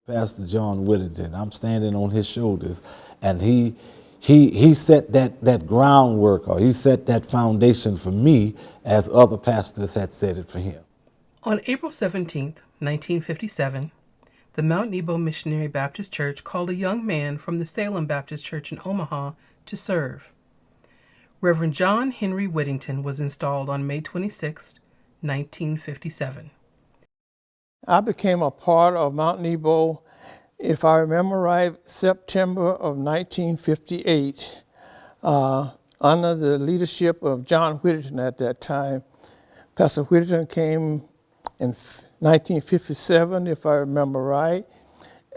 Pastor John Whittington. I'm standing on his shoulders, and he set that groundwork, or he set that foundation for me as other pastors had set it for him. On April 17th, 1957, the Mount Nebo Missionary Baptist Church called a young man from the Salem Baptist Church in Omaha to serve. Reverend John Henry Whittington was installed on May 26, 1957. I became a part of Mount Nebo, if I remember right, September of 1958, under the leadership of John Whittington at that time. Pastor Whittington came in 1957, if I remember right,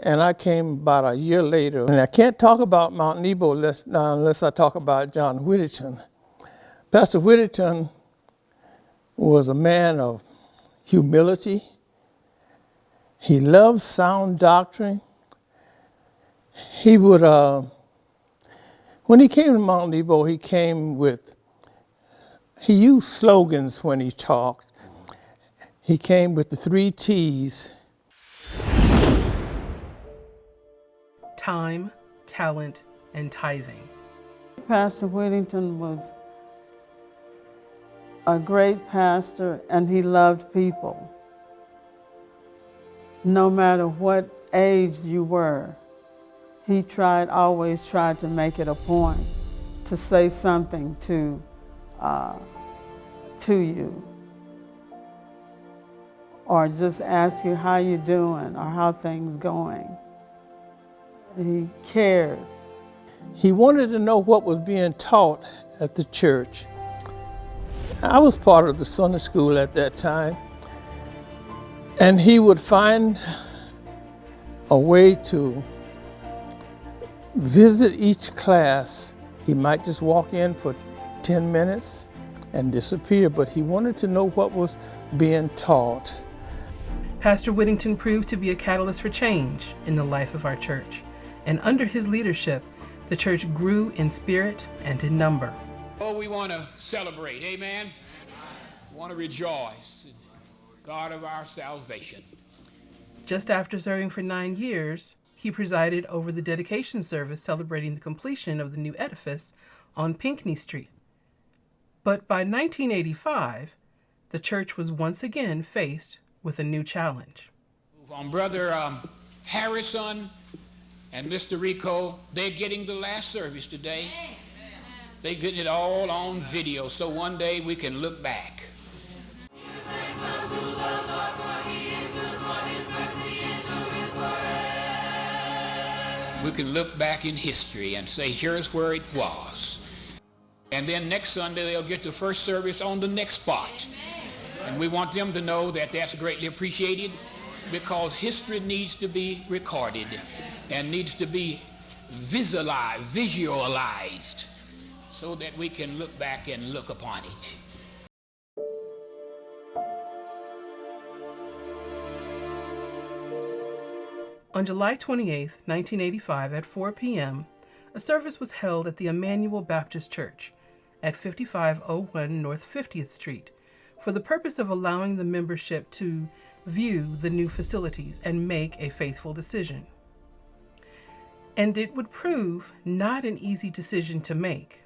and I came about a year later. And I can't talk about Mount Nebo unless I talk about John Whittington. Pastor Whittington was a man of humility. He loved sound doctrine. He would, when he came to Mount Nebo, he used slogans when he talked. He came with the 3 T's. Time, talent, and tithing. Pastor Whittington was a great pastor, and he loved people. No matter what age you were, he always tried to make it a point to say something to you, or just ask you how you doing or how things going. He cared. He wanted to know what was being taught at the church. I was part of the Sunday school at that time, and he would find a way to visit each class. He might just walk in for 10 minutes and disappear, but he wanted to know what was being taught. Pastor Whittington proved to be a catalyst for change in the life of our church, and under his leadership, the church grew in spirit and in number. Oh, we want to celebrate, amen? We want to rejoice in God of our salvation. Just after serving for 9 years, he presided over the dedication service celebrating the completion of the new edifice on Pinckney Street. But by 1985, the church was once again faced with a new challenge. Brother Harrison and Mr. Rico, they're getting the last service today. They get it all on video, so one day we can look back. We can look back in history and say, here's where it was. And then next Sunday, they'll get the first service on the next spot. And we want them to know that that's greatly appreciated, because history needs to be recorded and needs to be visualized, so that we can look back and look upon it. On July 28, 1985, at 4 p.m., a service was held at the Emmanuel Baptist Church at 5501 North 50th Street for the purpose of allowing the membership to view the new facilities and make a faithful decision. And it would prove not an easy decision to make.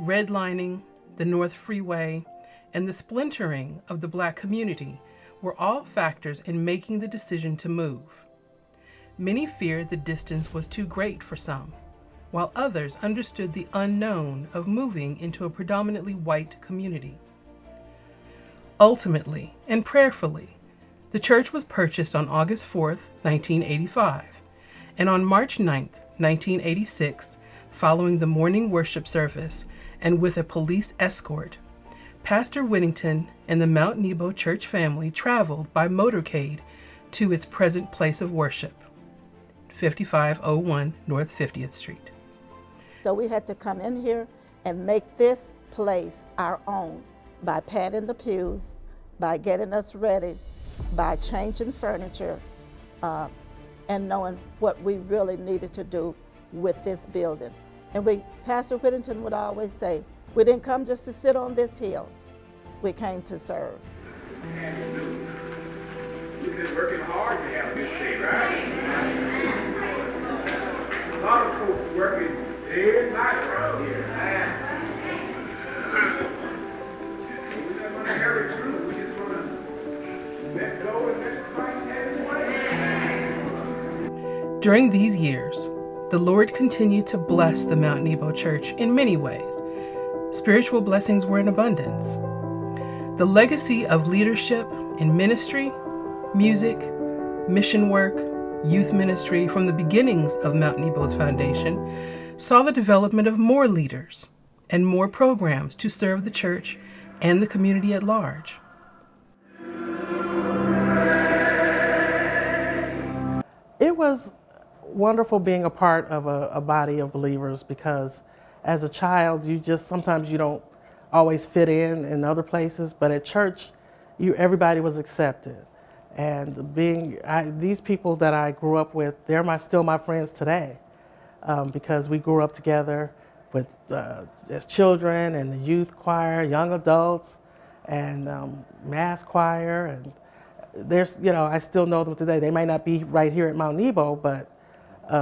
Redlining, the North Freeway, and the splintering of the Black community were all factors in making the decision to move. Many feared the distance was too great for some, while others understood the unknown of moving into a predominantly white community. Ultimately and prayerfully, the church was purchased on August 4, 1985, and on March 9, 1986, following the morning worship service and with a police escort, Pastor Whittington and the Mount Nebo church family traveled by motorcade to its present place of worship, 5501 North 50th Street. So we had to come in here and make this place our own by padding the pews, by getting us ready, by changing furniture, and knowing what we really needed to do with this building. And Pastor Whittington would always say, we didn't come just to sit on this hill, we came to serve. We've been working hard to have this day, right? A lot of folks working day and night around here. We're not going to hurry through. We're just going to let go and let Christ have his way. During these years, the Lord continued to bless the Mount Nebo Church in many ways. Spiritual blessings were in abundance. The legacy of leadership in ministry, music, mission work, youth ministry from the beginnings of Mount Nebo's foundation saw the development of more leaders and more programs to serve the church and the community at large. It was wonderful being a part of a body of believers, because as a child, sometimes you don't always fit in other places, but at church, everybody was accepted. And these people that I grew up with, they're still my friends today, because we grew up together with as children and the youth choir, young adults, and mass choir, and I still know them today. They might not be right here at Mount Nebo, but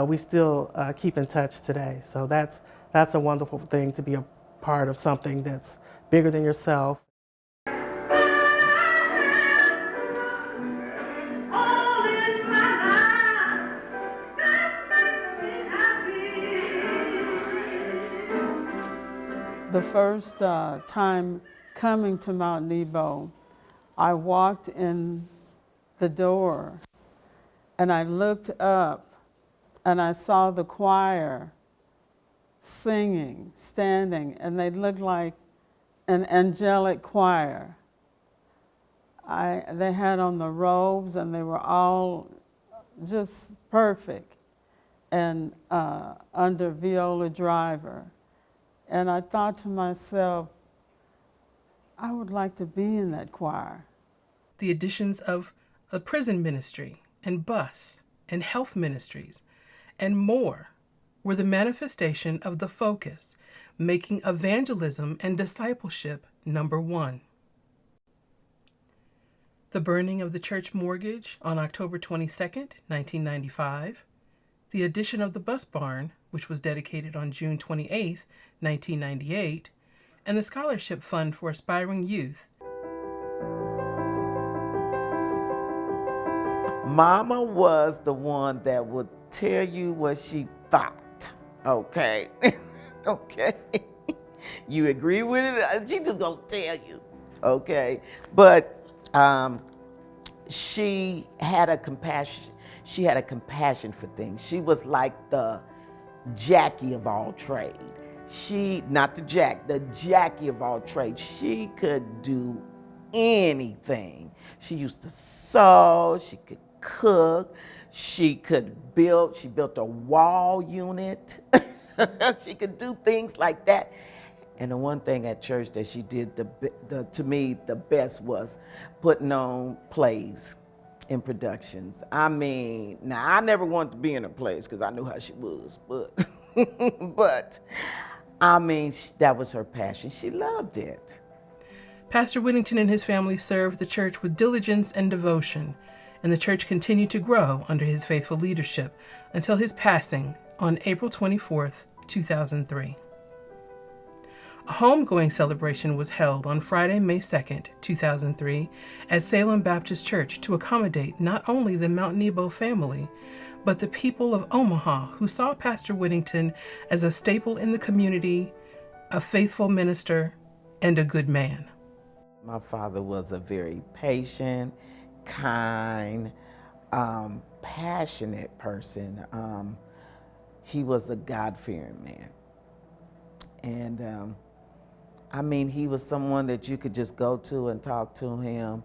we still keep in touch today. So that's a wonderful thing, to be a part of something that's bigger than yourself. The first time coming to Mount Nebo, I walked in the door and I looked up and I saw the choir singing, standing, and they looked like an angelic choir. They had on the robes and they were all just perfect, and under Viola Driver. And I thought to myself, I would like to be in that choir. The additions of a prison ministry and bus and health ministries and more were the manifestation of the focus, making evangelism and discipleship number one. The burning of the church mortgage on October 22nd, 1995, the addition of the bus barn, which was dedicated on June 28th, 1998, and the scholarship fund for aspiring youth. Mama was the one that would tell you what she thought, okay? Okay? You agree with it? She just gonna tell you, okay? But she had a compassion. She had a compassion for things. She was like the Jackie of all trade. Not the Jack, the Jackie of all trades. She could do anything. She used to sew, she could cook, she built a wall unit. She could do things like that. And the one thing at church that she did to me the best was putting on plays and productions. I mean, now I never wanted to be in her place because I knew how she was, but I mean, that was her passion. She loved it. Pastor Whittington and his family served the church with diligence and devotion, and the church continued to grow under his faithful leadership until his passing on April 24th, 2003. A homegoing celebration was held on Friday, May 2nd, 2003, at Salem Baptist Church to accommodate not only the Mount Nebo family, but the people of Omaha who saw Pastor Whittington as a staple in the community, a faithful minister, and a good man. My father was a very patient, kind, passionate person. He was a God-fearing man. And I mean, he was someone that you could just go to and talk to him,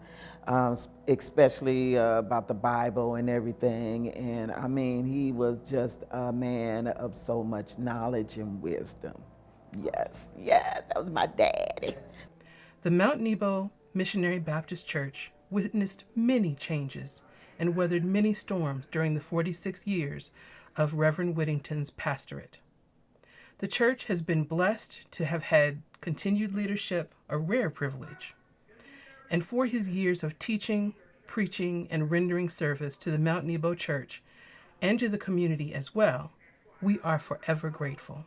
especially about the Bible and everything. And I mean, he was just a man of so much knowledge and wisdom. Yes, that was my daddy. The Mount Nebo Missionary Baptist Church witnessed many changes and weathered many storms during the 46 years of Reverend Whittington's pastorate. The church has been blessed to have had continued leadership, a rare privilege. And for his years of teaching, preaching, and rendering service to the Mount Nebo Church and to the community as well, we are forever grateful.